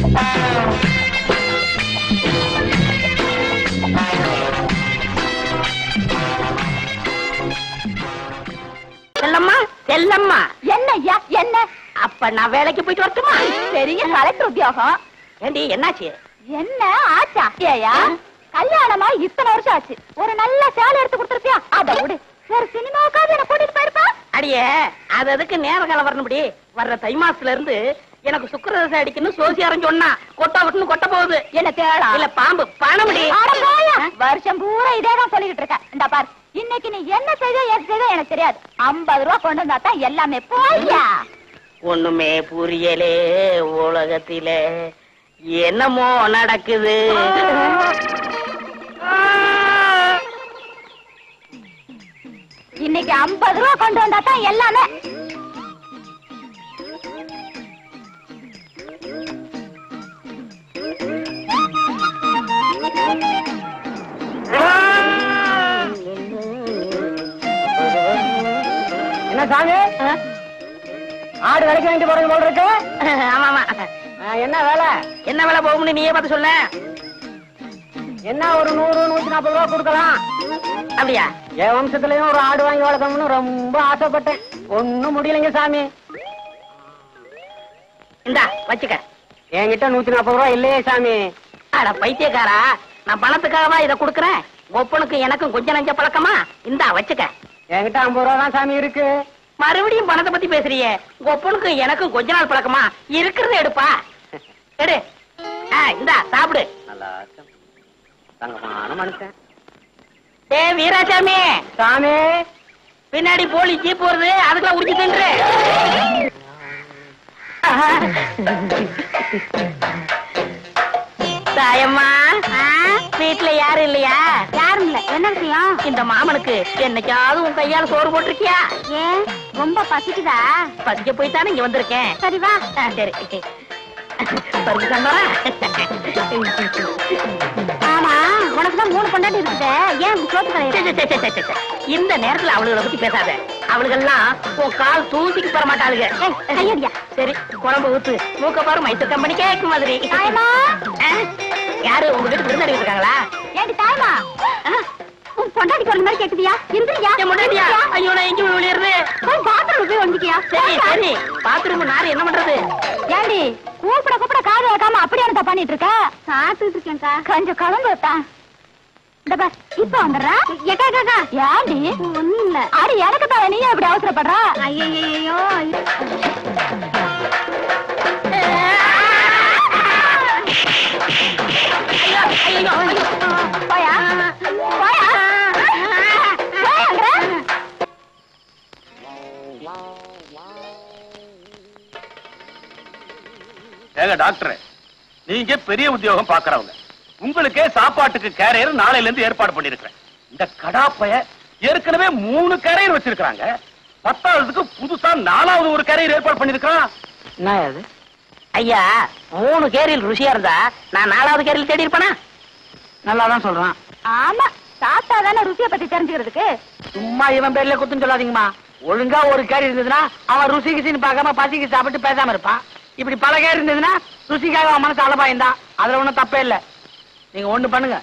செல்லம்மா செல்லம்மா. என்ன ஐயா என்ன? அப்ப நான் வேலைக்கு போயிட்டு வரட்டுமா? பெரிய கலெக்டர் உத்தியோகம். ஏண்டி என்னாச்சு? என்ன ஆச்சா? ஏயா கல்யாணமா இத்தனை வருஷம் ஆச்சு, ஒரு நல்ல சேலை எடுத்து கொடுத்துருப்பியா? அத விடு, வேற சினிமாவுக்காவது என்ன கூட்டிட்டு போயிருப்பா. அடியே அது அதுக்கு நேர காலம் வரணும்படி. வர்ற தை மாசத்துல இருந்து எனக்கு சுக்கரதசை அடிக்கணும் சோசியாரம் சொன்னா கொட்டா விட்டுன்னு கொட்ட போகுது. என்ன தேடா இல்ல பாம்பு பணமுடி. வருஷம் பூரா இதேதான் சொல்லிட்டு இருக்க. இந்த பார், இன்னைக்கு நீ என்ன செய்த ஏது செய்த எனக்கு தெரியாது. 50 ரூபா கொண்டு வந்தா தான் எல்லாமே. போய்யா. ஒண்ணுமே புரியலே உலகத்திலே என்னமோ நடக்குது. இன்னைக்கு 50 ரூபா கொண்டு வந்தா தான் எல்லாமே. என்ன சாமி, ஆடு வரைக்கும் வாங்கிட்டு போறது போல இருக்கு. ஆமா ஆமா. என்ன வேலை? என்ன வேலை போகும்னு நீயே பார்த்து சொல்ல. என்ன ஒரு 100 140 ரூபா கொடுக்கலாம். அப்படியா? என் வம்சத்துலயும் ஒரு ஆடு வாங்கி வளர்க்கணும்னு ரொம்ப ஆசைப்பட்டேன். ஒண்ணும் முடியலைங்க சாமி. இந்தா வச்சுக்க. என்கிட்ட 140 ரூபா இல்லையே சாமி. அட பைத்தியக்காரா, நான் பணத்துக்காகவா இதை கொடுக்கறேன்? ஒப்பனுக்கு எனக்கும் கொஞ்சம் நஞ்ச பழக்கமா? இந்தா வச்சுக்க. என்கிட்ட 50 ரூபா தான் சாமி இருக்கு. மறுபடியும் பணத்தை பத்தி பேசுறியே. ஒப்பனுக்கு எனக்கும் கொஞ்ச நாள் பழக்கமா? இருக்கிறத எடுப்பா. எடு. இந்தா சாப்பிடு. நல்லா தங்கமான மனுஷன். ஏ வீராசாமி சாமி, பின்னாடி போலி ஜீப் வருது, அதுக்கெல்லாம் உடிச்சு தின்று. தாயம்மா, வீட்டுல யாரும் இல்லையா? யாரும் இல்ல. என்ன விஷயம்? இந்த மாமனுக்கு என்னைக்காவது உன் கையால சோறு போட்டிருக்கியா? ஏன் ரொம்ப பசிக்குதா? பசிக்க போய்த்தானே இங்க வந்திருக்கேன். சரி வா. சரி பருப்பு சாம்பாரா? ஆமா, உனக்குதான் 3 பொண்டாட்டி இருக்குது, ஏன் சோத்து கலையிற? இந்த நேரத்துல அவளுகளை பத்தி பேசாத. அவளுகெல்லாம் உன் கால் தூசிக்கு பெற மாட்டாளுங்க. கையடியா. சரி குழம்பு ஊத்து. மூக்க பாரு மைசூர் கம்பெனி கேக்கு மாதிரி. யாரு உங்க வீட்டு விருந்தாடி இருக்காங்களா? ஏண்டி தாயமா, உன் பொண்டாட்டி குரல் மாதிரி கேக்குதியா? இருந்துறியா? முன்னாடியா? ஐயோ நான் எங்க விழுறது? பாத்ரூம் போய் வந்துக்கியா? சரி சரி. பாத்ரூம் நாரு என்ன பண்றது? ஏண்டி கூப்பிட கூப்பிட காது வைக்காம அப்படியே பண்ணிட்டு இருக்க? சாப்பிட்டு இருக்கேன்க்கா. கொஞ்சம் கலந்து வைத்தான். இந்த பார், இப்ப வந்துடுறா. ஏக்கா கேக்கா. ஏண்டி? ஒண்ணும் இல்ல. அடி எனக்கு தான், நீ எப்படி அவசரப்படுறா? ஐயோ போயா போயா. ஏங்க டாக்டர், நீங்க பெரிய உத்தியோகம் பாக்குறவங்க. உங்களுக்கே சாப்பாட்டுக்கு கேரியர் நாளையில இருந்து ஏற்பாடு பண்ணிருக்கிறேன். இந்த கடாப்பைய ஏற்கனவே 3 கேரியர் வச்சிருக்காங்க. 10ஆவதுக்கு புதுசா 4வது ஒரு கேரியர் ஏற்பாடு பண்ணிருக்கான். என்ன அது? ஐயா 3 கேரியல் ருசியா இருந்தா நான் 4வது கேரியல் தேடி இருப்பேனா? நல்லாதான் சொல்றான். ஆமா, சாப்பிட்டா தானே ருசியை பத்தி தெரிஞ்சுக்கிறதுக்கு. சும்மா இவன் பேர்ல குத்துன்னு சொல்லாதீங்கம்மா. ஒழுங்கா ஒரு கேரி இருந்ததுன்னா அவன் ருசி கிசின்னு பார்க்காம பசிக்கு சாப்பிட்டு பேசாம இருப்பான். இப்படி பல கேரி இருந்ததுன்னா ருசிக்காக அவன் மனசு அலபாயந்தான். அதுல ஒண்ணும் தப்பே இல்ல. நீங்க ஒண்ணு பண்ணுங்க,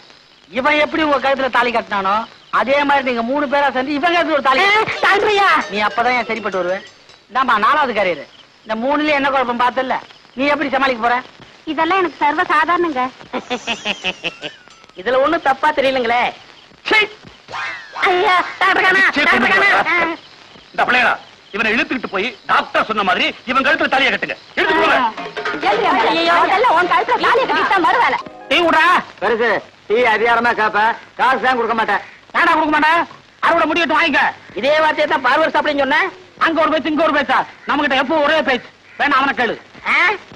இவன் எப்படி உங்க கழுத்துல தாலி கட்டினானோ அதே மாதிரி நீங்க 3 பேரா சேர்ந்து இவன் கழுத்துல ஒரு தாலி தாழ்றியா? நீ அப்பதான் என் சரிப்பட்டு வருவேன். இந்தாம்மா 4வது கேரியர். இந்த 3லயும் என்ன குழப்பம் பார்த்தல? நீ எப்படி சமாளிக்க போற? இதெல்லாம் எனக்கு சர்வ சாதாரணங்க. இதுல ஒண்ணும் தப்பா தெரியலங்களே. ஐயா இந்த பிள்ளையா இவனை இழுத்துக்கிட்டு போய் டாக்டர் சொன்ன மாதிரி இவன் கழுத்துல தலையை கட்டுங்க. டீ விடுறா. பெருசு டீ அதிகாரமா கேப்ப, காசு தான் கொடுக்க மாட்டேன். ஏடா கொடுக்க மாட்டேன்? அறுவடை முடிவிட்டு வாங்கிக்க. இதே வார்த்தையை தான் பார்வர் சாப்பிடுன்னு சொன்னேன். அங்க ஒரு பேச்சு இங்க ஒரு பேச்சா? நம்ம கிட்ட எப்போ ஒரே பேச்சு. வேணா அவனை கேளு.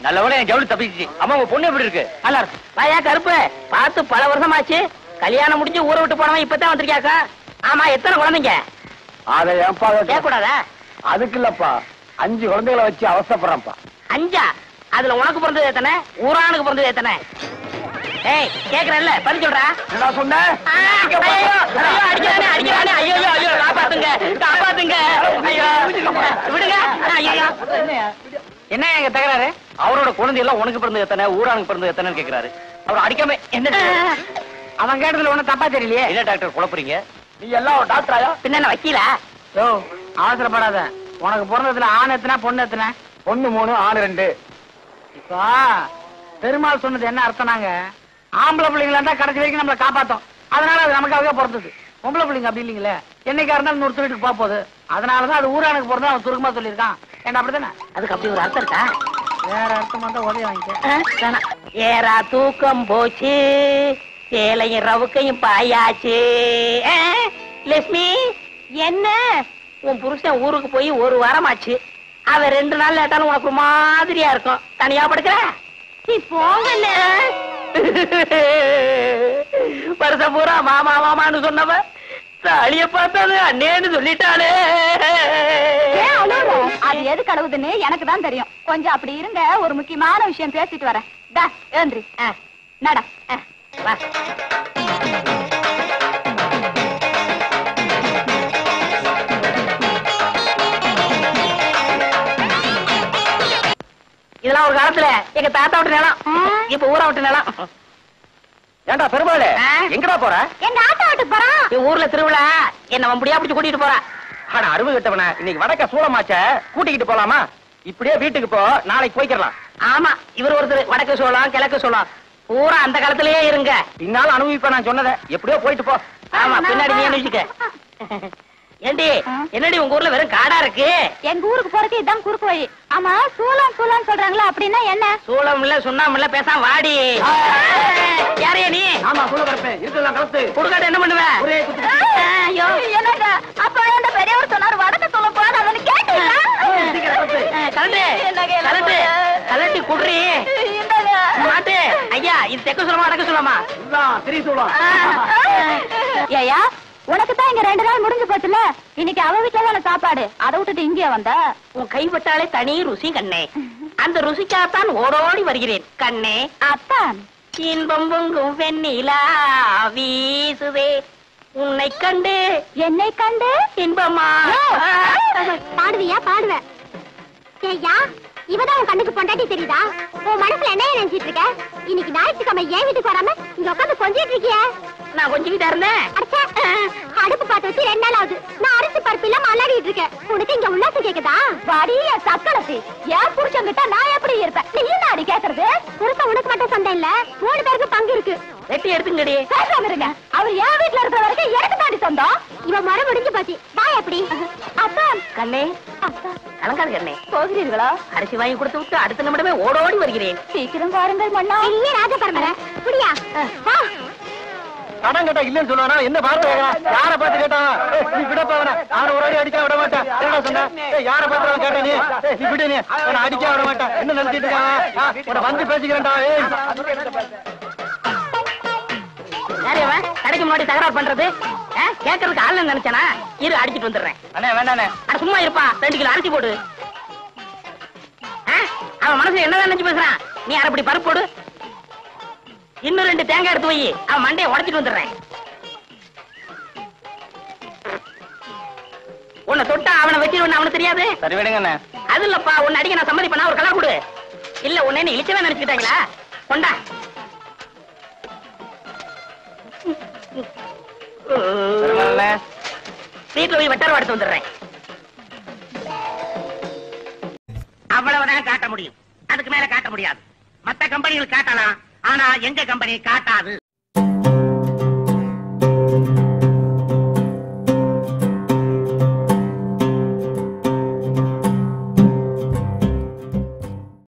நல்லவளே என் ஜவுளி தப்பிச்சு. அம்மா உங்க பொண்ணு எப்படி இருக்கு? நல்லா இருக்கு. வாயா கருப்பு, பார்த்து பல வருஷமாச்சு. கல்யாணம் முடிஞ்சு ஊரை விட்டு போனவன் இப்பதான் வந்திருக்கியாக்கா. ஆமா, எத்தனை குழந்தைங்க? அதை ஏன்பா கேட்கக்கூடாதா? அதுக்கு இல்லப்பா, 5 குழந்தைகளை வச்சு அவசரப்படுறப்பா. 5? அதுல உனக்கு பிறந்தது எத்தனை? ஊரானுக்கு பிறந்தது எத்தனை? ஏய் கேக்குறேன்ல, பதில் சொல்றா. என்ன சொன்ன? அடிக்கிறானே அடிக்கிறானே. ஐயோ காப்பாத்துங்க காப்பாத்துங்க. ஐயோ விடுங்க. ஐயோ என்ன எங்க தகராறு? அவரோட குழந்தை எல்லாம் உனக்கு பிறந்தது எத்தனை, ஊரானுக்கு பிறந்தது எத்தனைன்னு கேக்குறாரு. அவர் அடிக்காம என்ன அவன் கேட்டதுல ஒண்ணும் தப்பா தெரியலையே. என்ன டாக்டர் குழப்பறீங்க? நீ எல்லாம் ஒரு டாக்டராயா? பின்ன என்ன வக்கீலா? யோ, அவசரப்படாத. உனக்கு பிறந்ததுல ஆண் எத்தனை பொண்ணு எத்தனை? பொண்ணு 3 ஆண் 2. இப்போ பெருமாள் சொன்னது என்ன அர்த்தம்னாங்க, ஆம்பளை பிள்ளைங்களா இருந்தா கடைசி வரைக்கும் நம்மளை காப்பாத்தோம், அதனால அது நமக்காகவே பிறந்தது. பொம்பளை பிள்ளைங்க அப்படி இல்லைங்களே, என்னைக்கா இருந்தாலும் இன்னொரு வீட்டுக்கு போக போகுது, அதனாலதான் அது ஊரானுக்கு பிறந்தா அவன் சுருக்கமா சொல்லியிருக்கான். ஏன்னா அப்படித்தானே? அதுக்கு அப்படி ஒரு அர்த்தம் இருக்கா? வேற அர்த்தம் வந்தா உதவி வாங்கிக்க. ஏரா தூக்கம் போச்சு, சேலையும் ரவுக்கையும் பாயாச்சு. லட்சுமி, என்ன உன் புருஷன் ஊருக்கு போய் 1 வாரமாச்சு. அவன் 2 நாள் லேட்டாலும் உனக்கு ஒரு மாதிரியா இருக்கும். தனியா படுக்கிற? போங்க. வருஷம் பூரா மாமா மாமான்னு சொன்னவ தாலிய பார்த்தாது அண்ணேன்னு சொல்லிட்டாளே. அது எது கழுவுதுன்னு எனக்கு தான் தெரியும். கொஞ்சம் அப்படி இருங்க, ஒரு முக்கியமான விஷயம் பேசிட்டு வரேன். ஏந்திரி நட. வா. இதெல்லாம் ஒரு காலத்துல எங்க தாத்தா விட்டு நிலம், இப்ப ஊரா விட்டு நிலம். ஏண்டா பெருமாளே, எங்கடா போற? எங்க ஆட்டோ வீட்டுக்கு போறான். ஊர்ல திருவிழா, என்ன வம்படியா பிடிச்சு கூட்டிட்டு போறா. ஆனா அருவு கட்டவன, இன்னைக்கு வடக்க சூளமாச்ச கூட்டிக்கிட்டு போலாமா? இப்படியே வீட்டுக்கு போ, நாளைக்கு போய்க்கலாம். ஆமா, இவர் ஒருத்தர் வடக்கு சோளம் கிழக்கு சோளம் பூரா அந்த காலத்திலேயே இருங்க. பின்னால அனுபவிப்ப நான் சொன்னதை, எப்படியோ போயிட்டு போ. ஆமா, பின்னாடி நீ அனுப்பிச்சுக்க. ஏண்டி, என்னடி உங்க ஊர்ல வெறும் காடா இருக்கு? எங்க ஊருக்கு போறதுக்கு இதான் குறுக்கு வழி. ஆமா, சூளம் சூளம் சொல்றாங்களா, அப்படின்னா என்ன? சூளம் இல்ல சுண்ணாம இல்ல, பேசாம வாடி. யாரையா நீ? ஆமா, சூள கலப்பேன், இருக்கலாம் கலப்பு. குடுக்காட்ட என்ன பண்ணுவ? ஐயோ, என்னங்க அப்ப அந்த பெரியவர் சொன்னார் வடக்கு சொல்ல போறான்னு அவனு கேட்டீங்களா? கலட்டி குடுறி மாட்டு. ஐயா, இது தெற்கு சொல்லமா வடக்கு சொல்லமா? திரி சூளம். ஏயா, உனக்கு தான் இங்க 2 நாள் முடிஞ்சு போச்சுல, இன்னைக்கு அவ வீட்டுல தான சாப்பாடு, அதை விட்டுட்டு இங்கே வந்த? உன் கைப்பட்டாலே தனி ருசி கண்ணே, அந்த ருசிக்காகத்தான் ஓடோடி வருகிறேன் கண்ணே. அத்தான் இன்பம் பொங்கும் வெண்ணிலா வீசுதே, உன்னை கண்டு என்னை கண்டு இன்பமா. பாடுவியா? பாடுவேன். ஏய்யா, இவதான் உன் கண்ணுக்கு பொண்டாட்டி தெரியுதா? உன் மனசுல என்ன நினைச்சிட்டு இருக்க? இன்னைக்கு ஞாயிற்றுக்கிழமை ஏன் வீட்டுக்கு வராம இங்க உட்காந்து கொஞ்சிட்டு இருக்கிய? நான் கொஞ்சிக்கிட்டா இருந்தேன். அடுப்பு பாத்து வச்சு 2 நாள் ஆகுது. நான் அரிசி பருப்பு இல்லாம அல்லாடிட்டு இருக்கேன். உனக்கு இங்க உல்லாசம் கேக்குதா? வாடிய சக்களத்தி, ஏன் புருஷன் கிட்ட நான் எப்படி இருப்பேன்? நீ என்ன அடி கேக்குறது? புருஷன் உனக்கு மட்டும் சொந்தம் இல்ல, 3 பேருக்கு பங்கு இருக்கு. வெட்டி எடுத்துங்கடி. பேசாம இருங்க. அவர் என் வீட்டுல இருக்கிற வரைக்கும் எனக்கு தாண்டி சொந்தம். இவன் மரம் முடிஞ்சு போச்சு. வா எப்படி? அப்பா கண்ணே, அப்பா கலங்காது கண்ணே. போகிறீர்களா? அரிசி வாங்கி கொடுத்து விட்டு அடுத்த நிமிடமே ஓடோடி வருகிறேன். சீக்கிரம் பாருங்கள் மன்னா. பெரிய ராஜ பரம்பரை. புரியா? வா. கடன் கேட்டா இல்லன்னு சொல்லுவானா? என்ன பார்த்து யார பார்த்து கேட்டா? நீ விடப்பவன, நான் ஒரு அடி அடிக்க விட மாட்டேன். என்ன சொன்ன? யார பார்த்து கேட்ட நீ? நீ விடு, நீ உன்னை அடிக்க விட மாட்டேன். என்ன நினைச்சிட்டு இருக்காங்க? உன்னை வந்து பேசிக்கிறேன்டா. யாரையவன் கடைக்கு முன்னாடி தகராறு பண்றது? கேட்கறதுக்கு ஆள் நினைச்சானா? இரு, அடிச்சிட்டு வந்துடுறேன். அண்ணே வேண்டாண்ணே. அட சும்மா இருப்பா, 2 கிலோ அரிசி போடு. அவன் மனசுல என்னதான் நினைச்சு பேசுறான்? நீ அரைப்படி பருப்பு போடு, இன்னும் 2 தேங்காய் எடுத்து வை, அவன் மண்டையை உடைச்சிட்டு வந்துடுறேன். உன்னை தொட்டா அவனை வச்சிருவா அவனுக்கு தெரியாது. சரி விடுங்க. அது இல்லப்பா, உன்னை அடிக்க நான் சம்மதி பண்ணா ஒரு கலா கொடு. இல்ல உன்னை என்ன இழிச்சவே நினைச்சுக்கிட்டாங்களா? கொண்டா. வீட்டுல போய் வெட்டார எடுத்து வந்துடுறேன். அவ்வளவுதான் காட்ட முடியும், அதுக்கு மேல காட்ட முடியாது. மத்த கம்பெனிகள் காட்டலாம், ஆனா எங்க கம்பெனி காட்டாது.